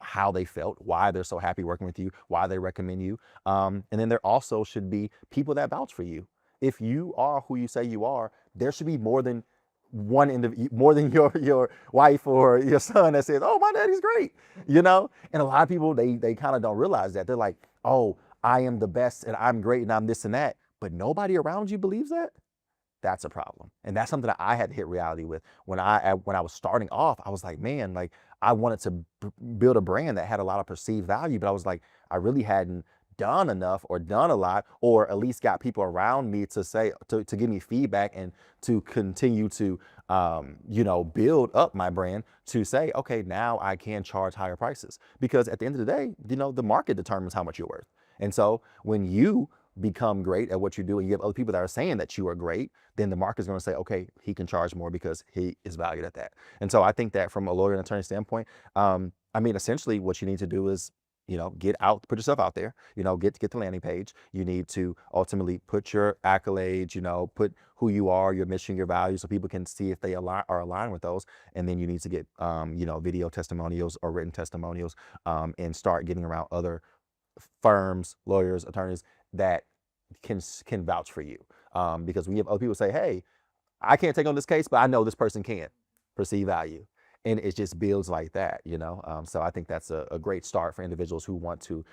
how they felt, why they're so happy working with you, why they recommend you. And then there also should be people that vouch for you. If you are who you say you are, there should be more than your wife or your son that says, "Oh, my daddy's great," And a lot of people they kind of don't realize that. They're like, "Oh, I am the best and I'm great and I'm this and that," but nobody around you believes that. That's a problem, and that's something that I had to hit reality with when I was starting off. I was like, man, like I wanted to build a brand that had a lot of perceived value, but I was like, I really hadn't done enough or done a lot, or at least got people around me to say to give me feedback and to continue to build up my brand to say, okay, now I can charge higher prices, because at the end of the day, the market determines how much you're worth. And so when you become great at what you do and you have other people that are saying that you are great, then the market's going to say, okay, he can charge more because he is valued at that. And so I think that from a lawyer and attorney standpoint, I mean, essentially what you need to do is, get out, put yourself out there, get the landing page. You need to ultimately put your accolades, put who you are, your mission, your values, so people can see if they are aligned with those. And then you need to get, video testimonials or written testimonials, and start getting around other firms, lawyers, attorneys that can vouch for you, because we have other people say, hey, I can't take on this case, but I know this person can perceive value, and it just builds like that. So I think that's a great start for individuals who want to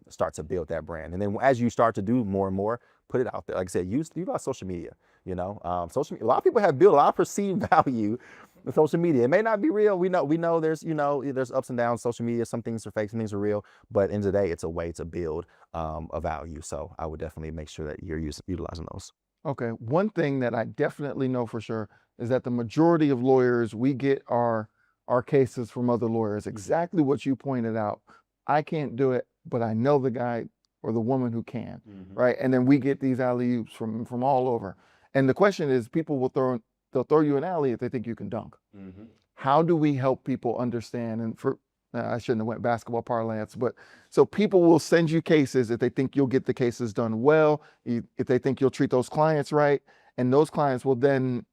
start to build that brand. And then as you start to do more and more, put it out there. Like I said, use social media. Social media, a lot of people have built a lot of perceived value with social media. It may not be real. We know there's ups and downs. Social media, some things are fake, some things are real. But at the end of the day, it's a way to build a value. So I would definitely make sure that you're utilizing those. Okay, one thing that I definitely know for sure is that the majority of lawyers, we get our cases from other lawyers. Exactly what you pointed out. I can't do it, but I know the guy or the woman who can, right? And then we get these alley-oops from all over. And the question is, people they'll throw you an alley if they think you can dunk. How do we help people understand? And I shouldn't have went basketball parlance, but so people will send you cases if they think you'll get the cases done well, if they think you'll treat those clients right, and those clients will then,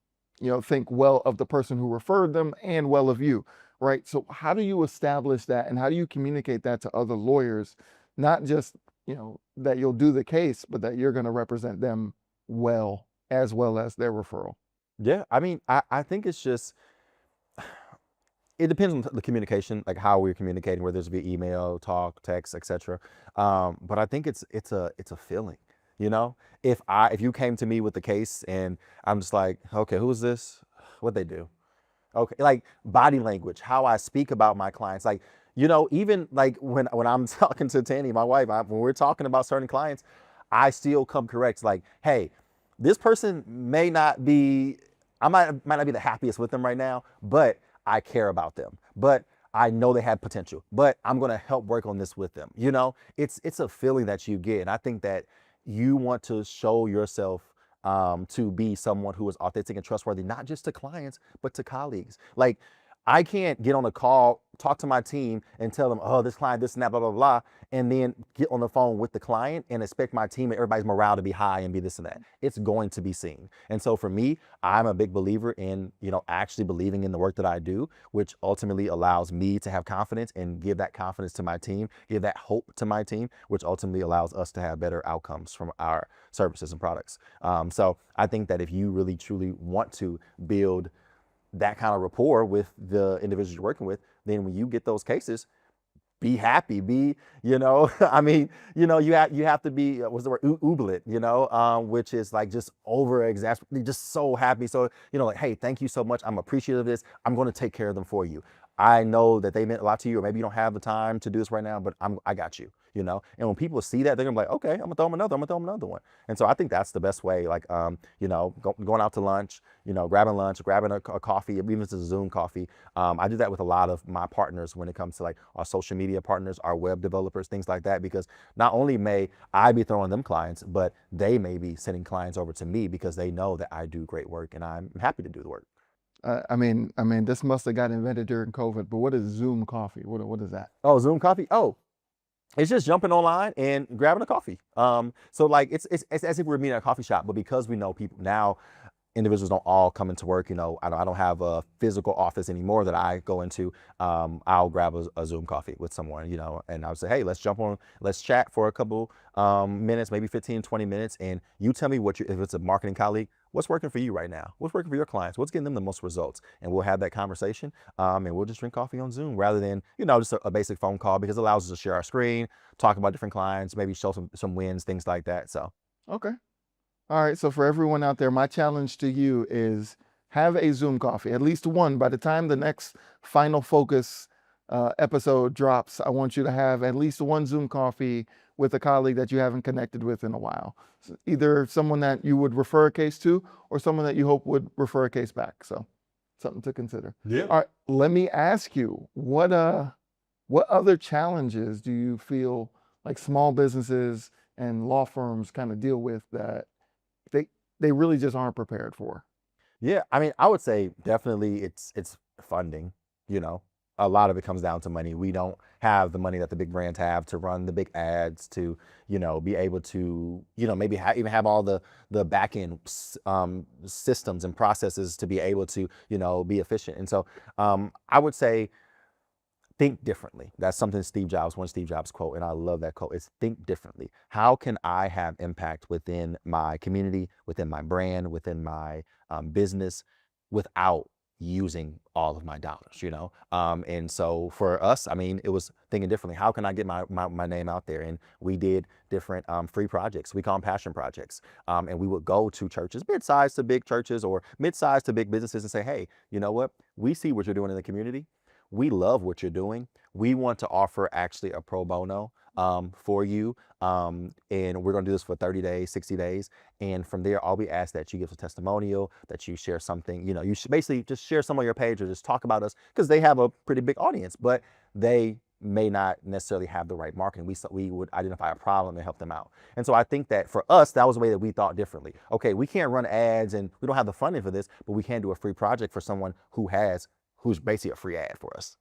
think well of the person who referred them and well of you, right? So how do you establish that, and how do you communicate that to other lawyers, not just, that you'll do the case, but that you're going to represent them well as their referral? Yeah, I mean, I think it's just, it depends on the communication, like how we're communicating, whether it's via email, talk, text, etc. But I think it's a feeling. If you came to me with the case and I'm just like, okay, who's this? What they do? Okay, like body language, how I speak about my clients, like even like when I'm talking to Tanny, my wife, when we're talking about certain clients, I still come correct. Like, hey, this person may not be, I might not be the happiest with them right now, but I care about them. But I know they have potential. But I'm gonna help work on this with them. It's a feeling that you get, and I think that you want to show yourself to be someone who is authentic and trustworthy, not just to clients, but to colleagues. Like, I can't get on a call, talk to my team, and tell them, oh, this client, this and that, blah, blah, blah, and then get on the phone with the client and expect my team and everybody's morale to be high and be this and that. It's going to be seen. And so for me, I'm a big believer in, actually believing in the work that I do, which ultimately allows me to have confidence and give that confidence to my team, give that hope to my team, which ultimately allows us to have better outcomes from our services and products. So I think that if you really truly want to build that kind of rapport with the individuals you're working with, then when you get those cases, be happy, I mean, you have to be, what's the word, ubelit, which is like just over exasperated, just so happy. So, like, hey, thank you so much. I'm appreciative of this. I'm going to take care of them for you. I know that they meant a lot to you, or maybe you don't have the time to do this right now, but I got you, and when people see that, they're gonna be like, okay, I'm gonna throw them another one. And so I think that's the best way, like, going out to lunch, grabbing a coffee, even if it's a Zoom coffee. I do that with a lot of my partners when it comes to like our social media partners, our web developers, things like that, because not only may I be throwing them clients, but they may be sending clients over to me because they know that I do great work and I'm happy to do the work. I mean, this must have got invented during COVID. But what is Zoom coffee? What is that? Oh, Zoom coffee. Oh, it's just jumping online and grabbing a coffee. So like it's as if we're meeting at a coffee shop, but because we know people now, individuals don't all come into work. I don't have a physical office anymore that I go into. I'll grab a Zoom coffee with someone, and I'll say, hey, let's jump on, let's chat for a couple minutes, maybe 15, 20 minutes. And you tell me if it's a marketing colleague, what's working for you right now? What's working for your clients? What's getting them the most results? And we'll have that conversation. And we'll just drink coffee on Zoom rather than, just a basic phone call, because it allows us to share our screen, talk about different clients, maybe show some wins, things like that. So. Okay. All right. So for everyone out there, my challenge to you is have a Zoom coffee, at least one. By the time the next Final Focus episode drops, I want you to have at least one Zoom coffee with a colleague that you haven't connected with in a while. Either someone that you would refer a case to or someone that you hope would refer a case back. So something to consider. Yeah. All right. Let me ask you, what other challenges do you feel like small businesses and law firms kind of deal with that they really just aren't prepared for? Yeah, I mean, I would say definitely it's funding, you know. A lot of it comes down to money. We don't have the money that the big brands have to run the big ads, to, be able to, maybe even have all the back end systems and processes to be able to, be efficient. And so I would say think differently. That's something one Steve Jobs quote, and I love that quote, is think differently. How can I have impact within my community, within my brand, within my business, without using all of my dollars? And so for us, I mean, it was thinking differently. How can I get my name out there? And we did different free projects. We call them passion projects. And we would go to churches, mid-sized to big churches or mid-sized to big businesses, and say, hey, you know what? We see what you're doing in the community. We love what you're doing. We want to offer actually a pro bono for you. And we're going to do this for 30 days, 60 days. And from there, all we ask that you give us a testimonial, that you share something, you should basically just share some on your page or just talk about us, because they have a pretty big audience, but they may not necessarily have the right marketing. We would identify a problem and help them out. And so I think that for us, that was the way that we thought differently. Okay, we can't run ads and we don't have the funding for this, but we can do a free project for someone who's basically a free ad for us.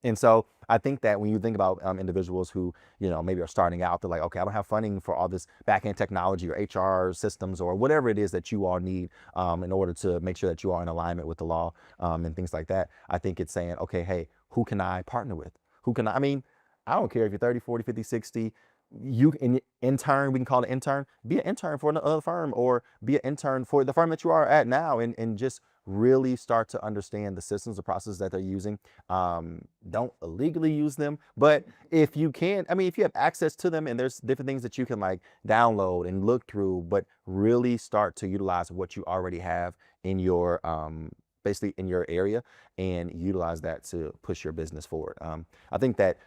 And so I think that when you think about individuals who, maybe are starting out, they're like, okay, I don't have funding for all this back-end technology or HR systems or whatever it is that you all need in order to make sure that you are in alignment with the law and things like that. I think it's saying, okay, hey, who can I partner with? I mean, I don't care if you're 30, 40, 50, 60, we can call it intern, be an intern for another firm, or be an intern for the firm that you are at now, and just really start to understand the systems, the processes that they're using. Don't illegally use them, but if you can, if you have access to them and there's different things that you can like download and look through, but really start to utilize what you already have in your basically in your area, and utilize that to push your business forward. I think that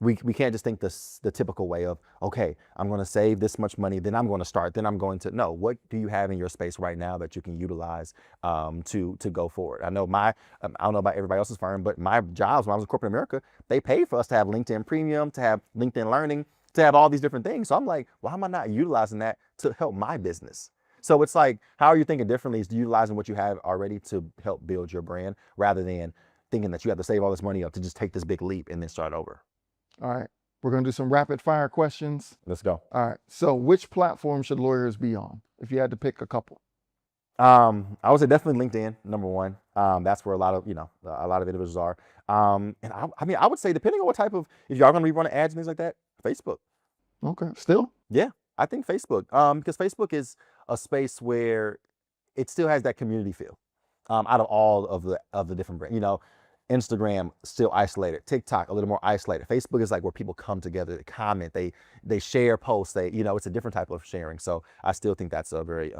we can't just think the typical way of, okay, I'm going to save this much money, then I'm going to start, then I'm going to, no, what do you have in your space right now that you can utilize to go forward? I know I don't know about everybody else's firm, but my jobs when I was in corporate America, they paid for us to have LinkedIn Premium, to have LinkedIn Learning, to have all these different things. So I'm like, why am I not utilizing that to help my business? So it's like, how are you thinking differently? Is utilizing what you have already to help build your brand rather than thinking that you have to save all this money up to just take this big leap and then start over. All right. We're going to do some rapid fire questions. Let's go. All right. So which platform should lawyers be on if you had to pick a couple? I would say definitely LinkedIn, number one. That's where a lot of individuals are. And I mean, I would say depending on what type of, if y'all going to be running ads and things like that, Facebook. Okay. Still? Yeah, I think Facebook. Because Facebook is a space where it still has that community feel. Out of all of the different brands, Instagram still isolated, TikTok a little more isolated. Facebook is like where people come together, they comment, they share posts, it's a different type of sharing. So I still think that's a very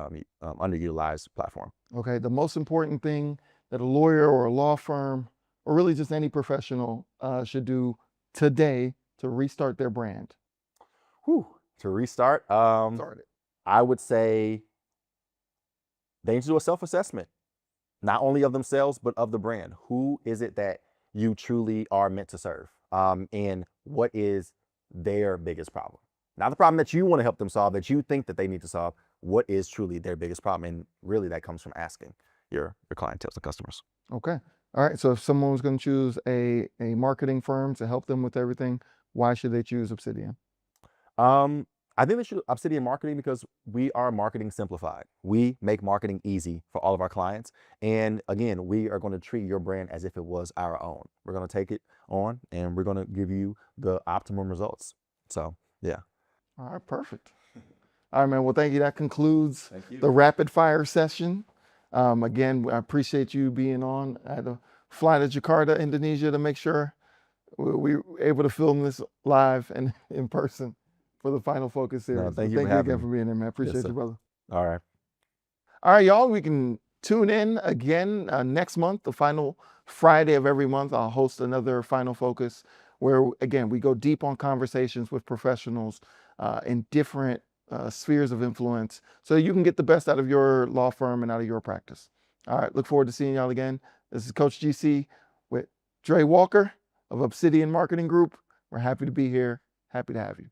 underutilized platform. Okay. The most important thing that a lawyer or a law firm or really just any professional should do today to restart their brand. Whew. To restart, I would say they need to do a self-assessment, not only of themselves, but of the brand. Who is it that you truly are meant to serve? And what is their biggest problem? Not the problem that you want to help them solve, that you think that they need to solve. What is truly their biggest problem? And really that comes from asking your clientele, the customers. Okay. All right. So if someone was going to choose a marketing firm to help them with everything, why should they choose Obsidian? I think they should Obsidian Marketing because we are marketing simplified. We make marketing easy for all of our clients. And again, we are going to treat your brand as if it was our own. We're going to take it on and we're going to give you the optimum results. So, yeah. All right. Perfect. All right, man. Well, thank you. That concludes Thank you. the rapid fire session. Again, I appreciate you being on. I had to fly to Jakarta, Indonesia to make sure we were able to film this live and in person for the Final Focus series. No, thank you again for being there, man. Appreciate you, brother. All right. All right, y'all. We can tune in again next month, the final Friday of every month. I'll host another Final Focus where, again, we go deep on conversations with professionals in different spheres of influence so you can get the best out of your law firm and out of your practice. All right. Look forward to seeing y'all again. This is Coach GC with Dre Walker of Obsidian Marketing Group. We're happy to be here. Happy to have you.